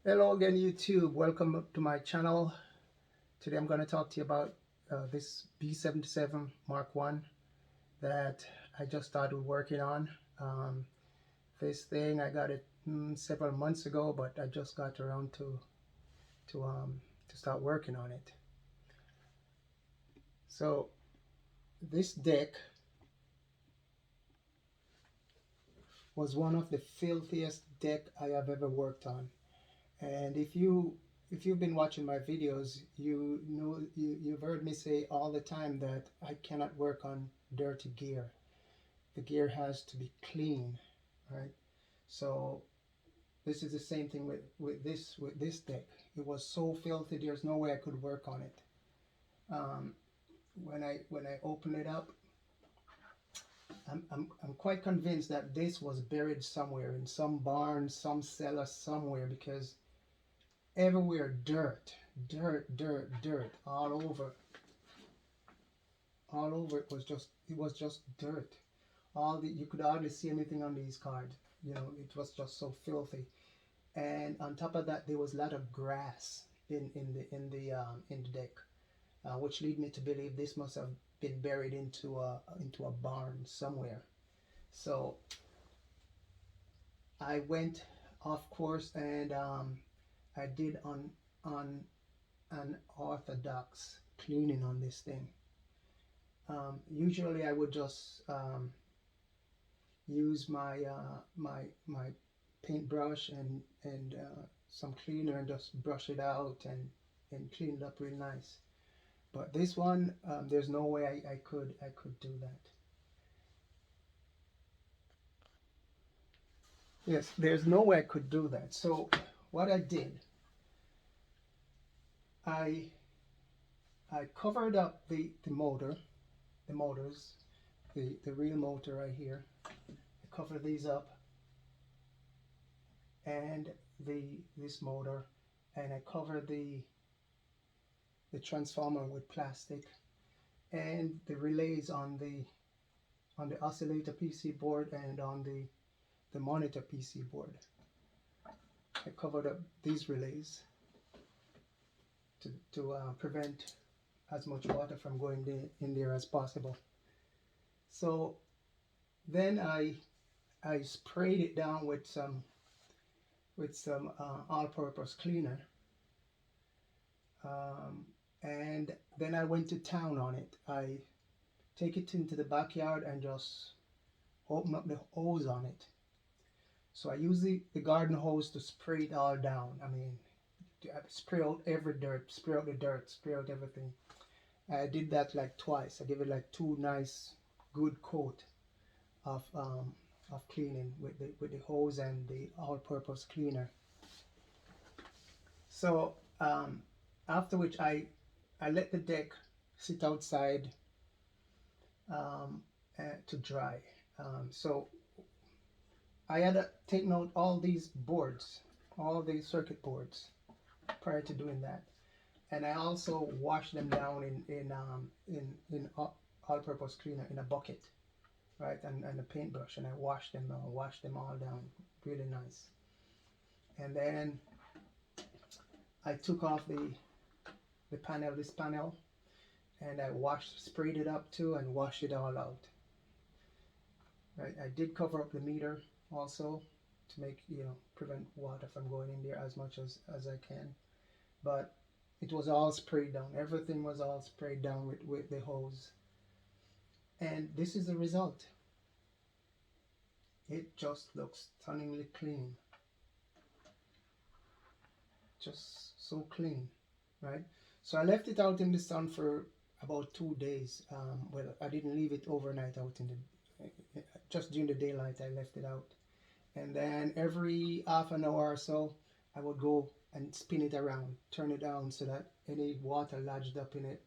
Hello again, YouTube. Welcome to my channel. Today I'm going to talk to you about this B77 Mark 1 that I just started working on. This thing, I got it several months ago, but I just got around to start working on it. So this deck was one of the filthiest deck I have ever worked on. And if you've been watching my videos, you know you've heard me say all the time that I cannot work on dirty gear. The gear has to be clean, right? So this is the same thing with this deck. It was so filthy. There's no way I could work on it. When I open it up, I'm quite convinced that this was buried somewhere in some barn, some cellar, somewhere, because everywhere dirt, all over. It was just dirt. You could hardly see anything on these cards. You know, it was just so filthy. And on top of that, there was a lot of grass in the deck, which lead me to believe this must have been buried into a barn somewhere. So I went off course, and I did on an orthodox cleaning on this thing. Usually I would just use my paintbrush and some cleaner and just brush it out and clean it up real nice. But this one, there's no way I could do that. Yes, there's no way I could do that. So what I did, I covered up the motors, the real motor right here. I covered these up, and this motor, and I covered the transformer with plastic, and the relays on the oscillator PC board and on the monitor PC board. I covered up these relays to prevent as much water from going in there as possible. So then I sprayed it down with some all-purpose cleaner, and then I went to town on it. I take it into the backyard and just open up the hose on it. So I use the garden hose to spray it all down. I mean, spray out every dirt, spray out the dirt, spray out everything. I did that like twice. I gave it like 2 nice, good coat of cleaning with the hose and the all-purpose cleaner. So after which I let the deck sit outside to dry. So I had taken out all these boards, all these circuit boards, prior to doing that, and I also washed them down in all-purpose cleaner in a bucket, right, and a paintbrush, and I washed them all down really nice. And then I took off this panel, and I sprayed it up too, and washed it all out. Right, I did cover up the meter also to make, prevent water from going in there as much as I can, but it was all sprayed down. Everything was all sprayed down with the hose, and this is the result. It just looks stunningly clean, just so clean, right? So I left it out in the sun for about 2 days. Well, I didn't leave it overnight out in the, just during the daylight I left it out. And then every half an hour or so, I would go and spin it around, turn it down, so that any water lodged up in it,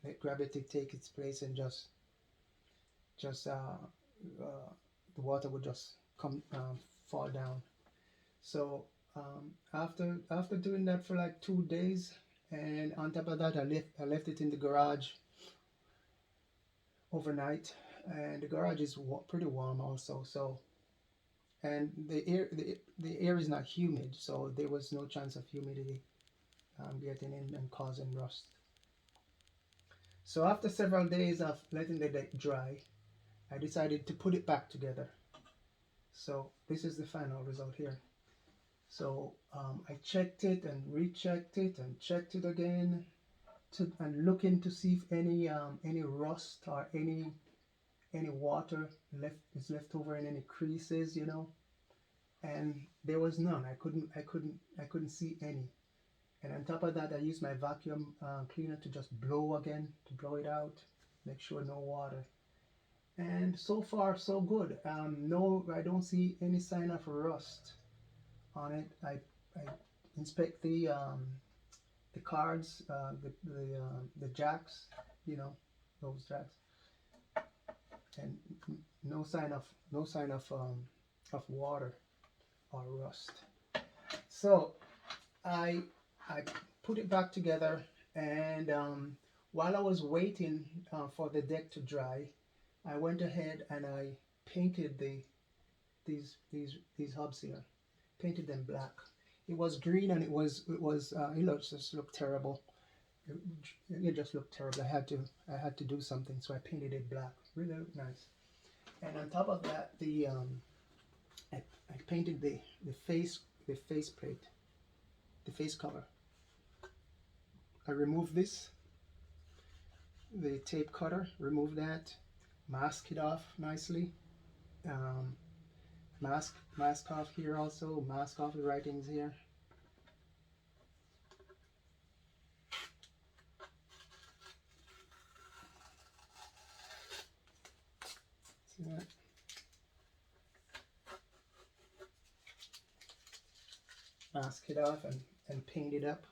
let gravity take its place, and just the water would just come fall down. So after doing that for like 2 days, and on top of that, I left it in the garage overnight, and the garage is pretty warm also. So and the air is not humid, so there was no chance of humidity getting in and causing rust. So after several days of letting the deck dry, I decided to put it back together. So this is the final result here. So I checked it and rechecked it and checked it again and looking to see if any rust or any water is left over in any creases, you know. And there was none. I couldn't see any. And on top of that, I used my vacuum cleaner to just blow again, to blow it out, make sure no water. And so far, so good. No, I don't see any sign of rust on it. I inspect the cards, the jacks, you know, those jacks, and no sign of water or rust. So I put it back together, and while I was waiting for the deck to dry, I went ahead and I painted these hubs here, painted them black. It was green, and it just looked terrible. It just looked terrible. I had to do something, so I painted it black. Really looked nice. And on top of that, I painted the face plate, the face cover. I removed the tape cutter, remove that, mask it off nicely. Mask off here also, mask off the writings here. See that? Mask it off and paint it up.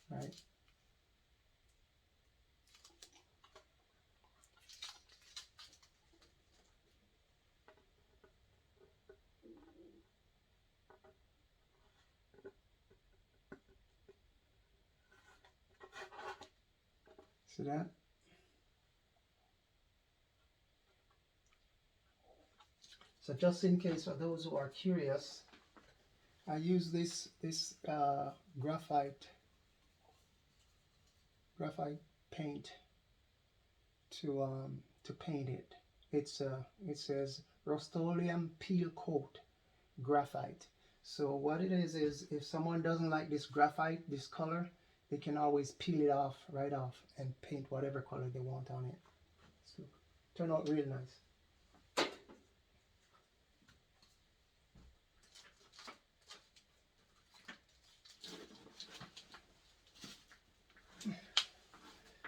Right. See that? So just in case, for those who are curious, I use this graphite paint to paint it. It says Rust-Oleum Peel Coat Graphite. So what it is if someone doesn't like this graphite, this color, they can always peel it off, right off, and paint whatever color they want on it. So turn out real nice.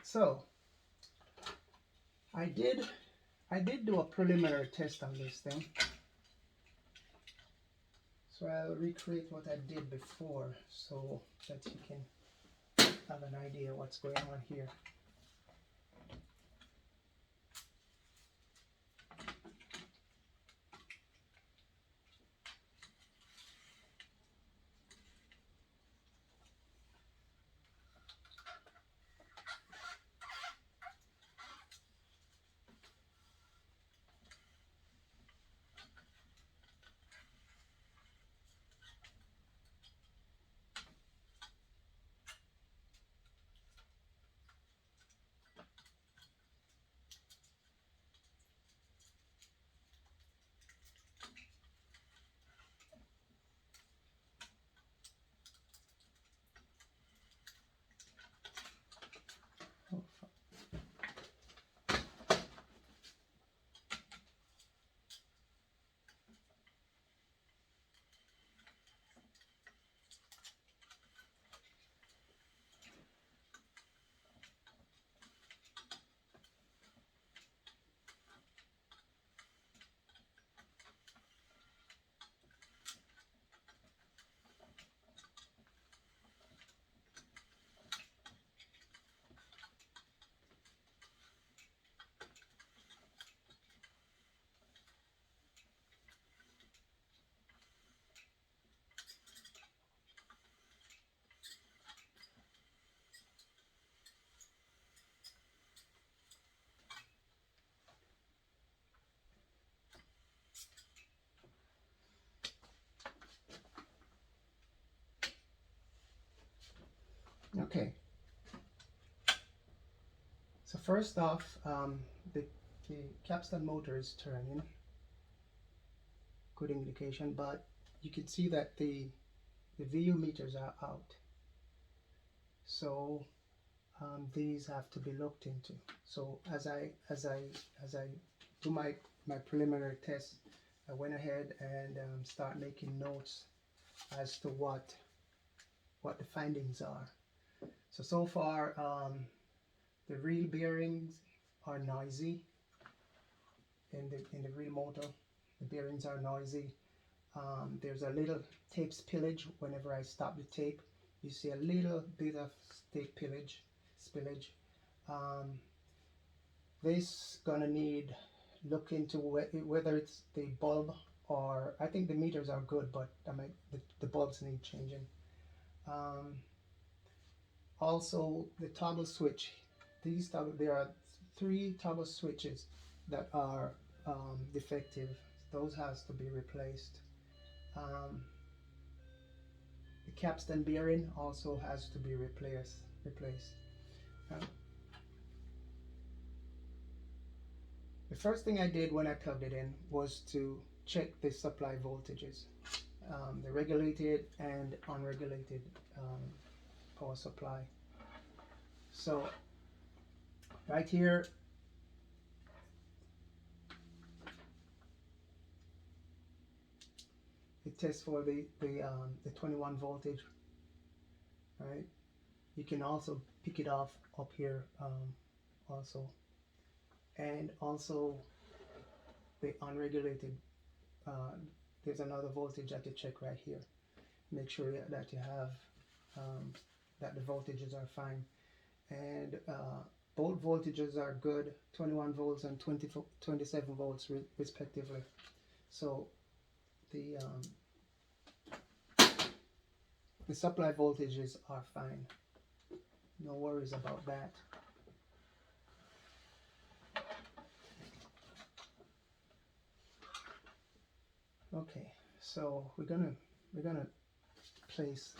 So I did do a preliminary test on this thing. So I'll recreate what I did before so that you can have an idea what's going on here. Okay, so first off, the capstan motor is turning, good indication, but you can see that the VU meters are out. So these have to be looked into. So as I do my preliminary test, I went ahead and start making notes as to what the findings are. So far, the reel bearings are noisy in the reel motor. The bearings are noisy. There's a little tape spillage whenever I stop the tape. You see a little bit of tape spillage. This gonna need look into whether it's the bulb, or I think the meters are good, but the bulbs need changing. Also, the toggle switch. There are 3 toggle switches that are defective. Those has to be replaced. The capstan bearing also has to be replaced. The first thing I did when I plugged it in was to check the supply voltages, the regulated and unregulated power supply. So right here, it tests for the 21 voltage, right? You can also pick it off up here also, and also the unregulated. There's another voltage that you check right here. Make sure that you have that the voltages are fine, and both voltages are good, 21 volts and 27 volts respectively. So the supply voltages are fine. No worries about that. Okay, so we're gonna place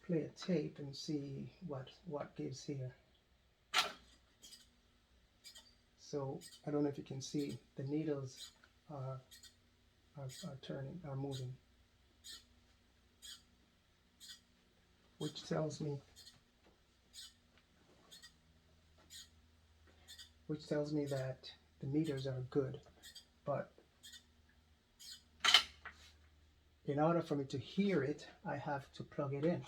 play a tape and see what gives here. So I don't know if you can see, the needles are turning, are moving, which tells me that the meters are good. But in order for me to hear it, I have to plug it in.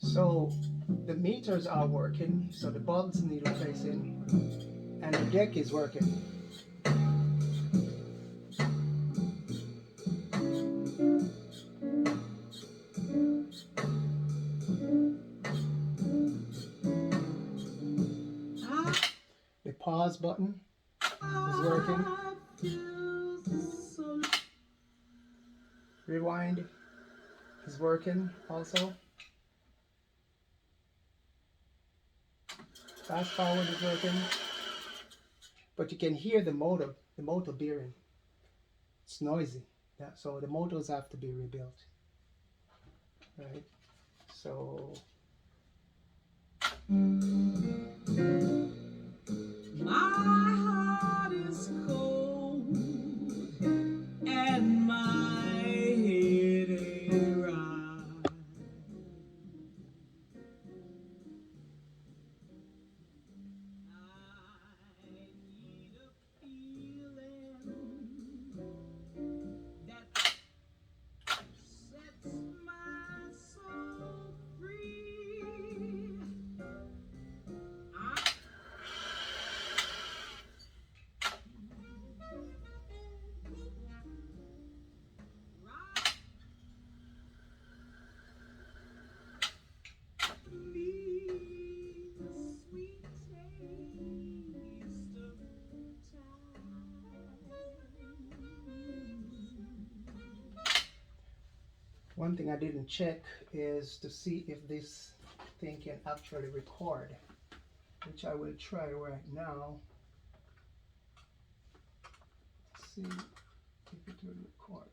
So the meters are working, so the bulbs need replacing, and the deck is working. The pause button is working. Rewind is working also. Fast forward is working. But you can hear the motor bearing. It's noisy. So the motors have to be rebuilt. Right? So my heart is cold and my head ain't right. One thing I didn't check is to see if this thing can actually record, which I will try right now. See if it will record.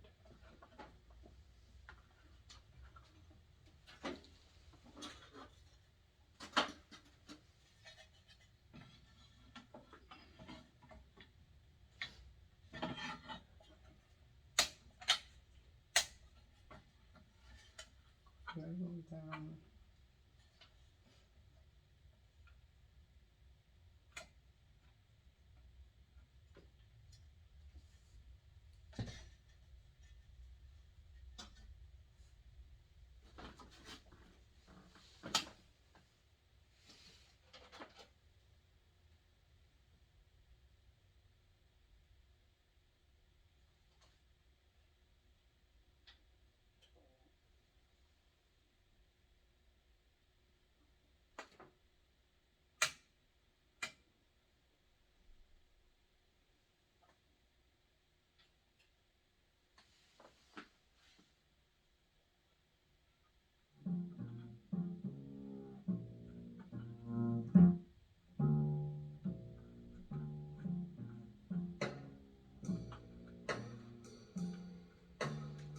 Go down.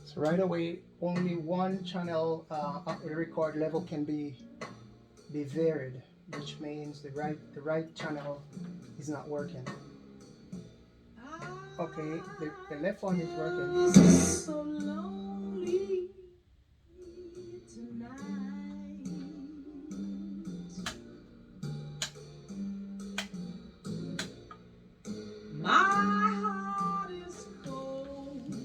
So right away, only one channel record level can be varied, which means the right channel is not working. Okay, the left one is working. So lonely tonight. My heart is cold.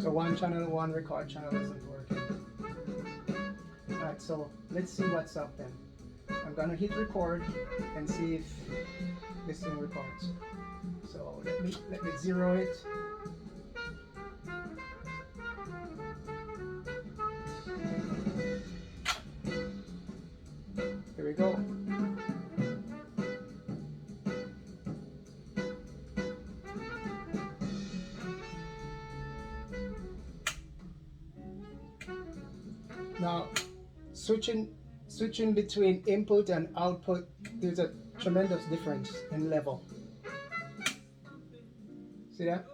So one record channel isn't working. Alright, so let's see what's up then. I'm gonna hit record and see if this thing records. So let me zero it. Here we go. Now switching between input and output, there's a tremendous difference in level. See that?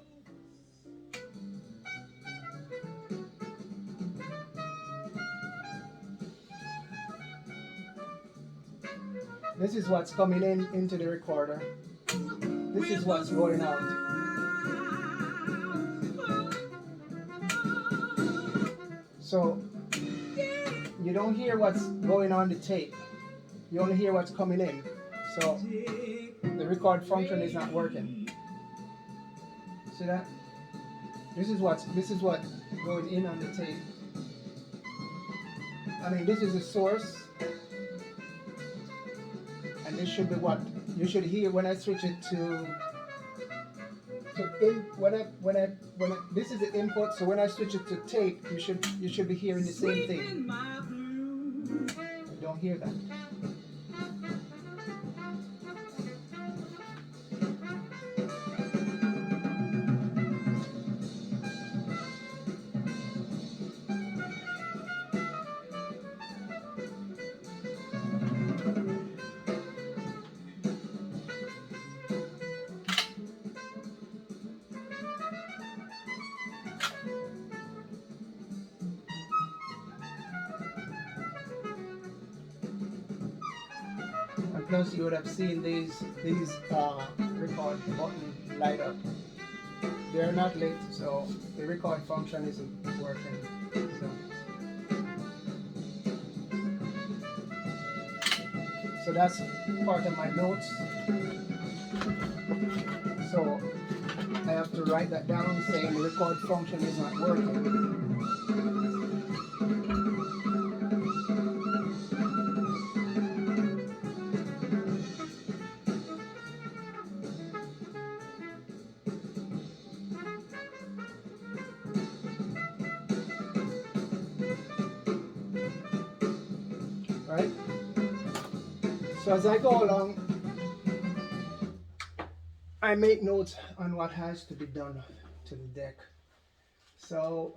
This is what's coming into the recorder. This is what's going out. So you don't hear what's going on the tape. You only hear what's coming in. So the record function is not working. See that? This is what going in on the tape. I mean, this is the source. And this should be what you should hear when I switch it to this is the input, so when I switch it to tape, you should be hearing the same thing. You don't hear that. Plus, you would have seen these record button light up. They're not lit, so the record function isn't working. So that's part of my notes. So I have to write that down, saying the record function is not working. right? So as I go along, I make notes on what has to be done to the deck. So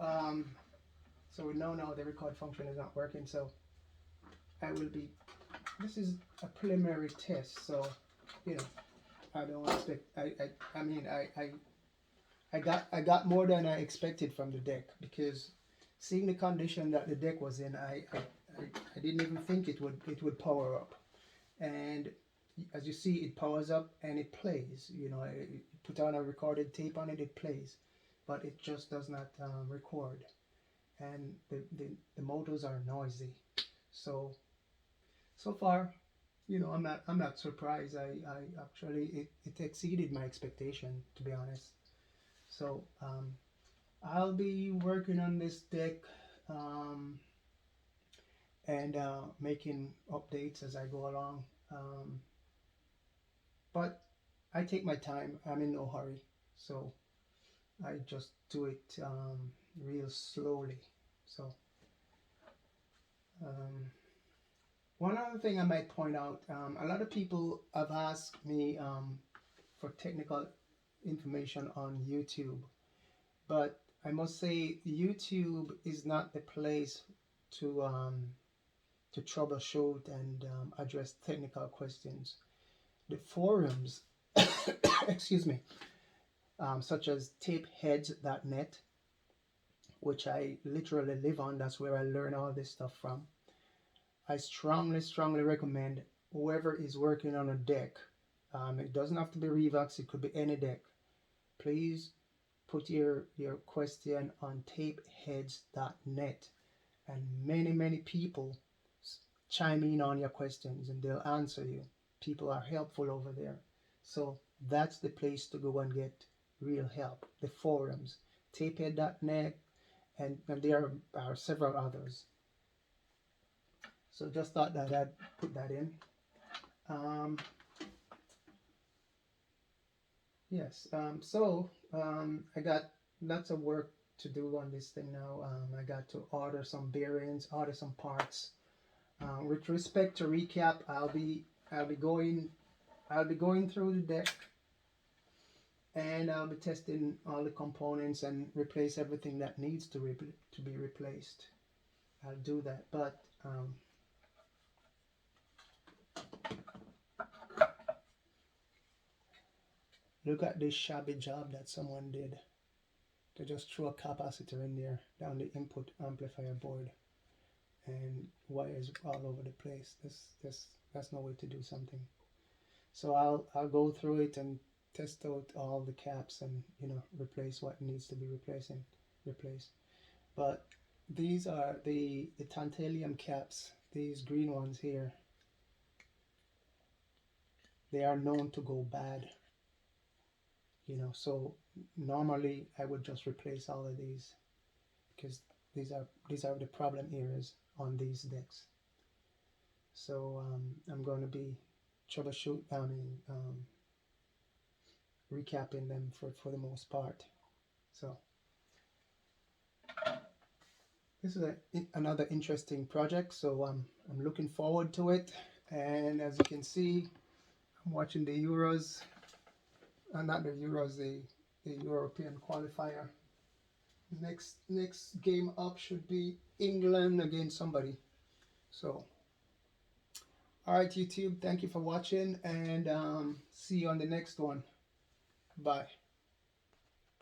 so we know now the record function is not working. So I will be. This is a preliminary test. So you know, I don't expect. I mean I got more than I expected from the deck, because seeing the condition that the deck was in, I didn't even think it would power up. And as you see, it powers up and it plays. You know, you put on a recorded tape on it, it plays, but it just does not record. And the motors are noisy. So far, you know, I'm not surprised. I actually it exceeded my expectation, to be honest. So I'll be working on this deck um, and making updates as I go along. But I take my time. I'm in no hurry, so I just do it real slowly. So um, one other thing I might point out: a lot of people have asked me for technical information on YouTube, but I must say YouTube is not the place to troubleshoot and address technical questions. The forums, excuse me, such as tapeheads.net, which I literally live on, that's where I learn all this stuff from. I strongly recommend whoever is working on a deck, it doesn't have to be Revox, it could be any deck. Please put your question on tapeheads.net, and many people chime in on your questions and they'll answer you. People are helpful over there. So that's the place to go and get real help. The forums, tapehead.net, and there are several others. So just thought that I'd put that in. Yes, I got lots of work to do on this thing now. I got to order some bearings, order some parts. With respect to recap, I'll be going through the deck, and I'll be testing all the components and replace everything that needs to be replaced. I'll do that, but look at this shabby job that someone did. They just threw a capacitor in there down the input amplifier board, and wires all over the place. That's no way to do something. So I'll go through it and test out all the caps and, you know, replace what needs to be replaced. But these are the tantalum caps. These green ones here, they are known to go bad. You know, so normally I would just replace all of these, because these are the problem areas on these decks. So I'm going to be recapping them for the most part. So this is another interesting project, so I'm looking forward to it. And as you can see, I'm watching the Euros, not the Euros, the European qualifier. Next game up should be England against somebody. So alright, YouTube, thank you for watching, and see you on the next one. Bye.